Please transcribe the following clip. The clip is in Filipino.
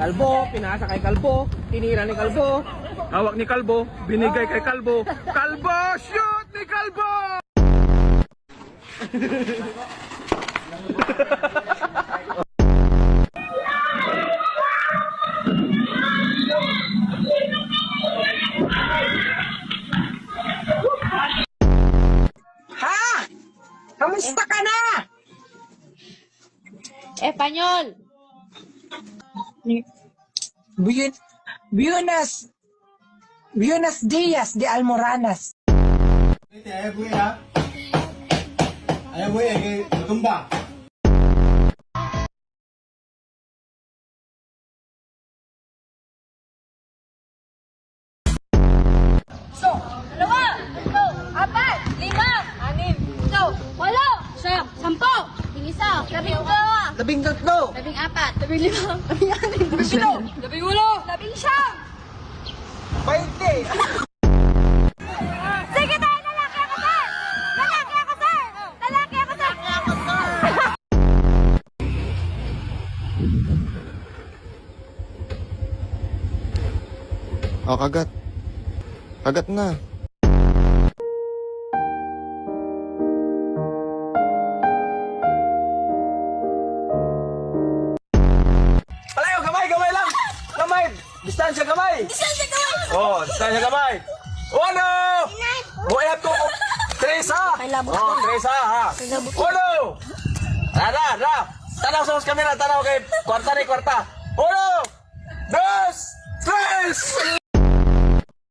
Kalbo, pinasa kay Kalbo, tinira ni Kalbo, hawak ni Kalbo, binigay kay Kalbo. Kalbo, shoot ni Kalbo! Ha? Kamusta ka na? Espanyol! Buenos Dias de Almoranas. Ayaw buhay ha? Ayaw buhay kay matumba. Dalawa! Tatlo! Apat! Lima! Anim! Ito! Walo! Siyam! Sampo! Labing isa! Labing dalawa! Labing tatlo. Labing apat! Labing lima! Labing anim! Labing pito! Labing ulo! Labing siyam! 20. Sige tayo! Lalaki ako, sir! Lalaki ako, sir! Lalaki ako, sir! Oh, kagat. Kagat na. Palayo, gamay, gamay lang! Gamay! Distansya, gamay! Oh, distansya, gamay! Uno! Buhay to! Teresa! Oh, Teresa, ha? Uno! Ra! Tanaw sa kamera, tanaw kay kwarta ni kwarta! Uno! Dos! Tres!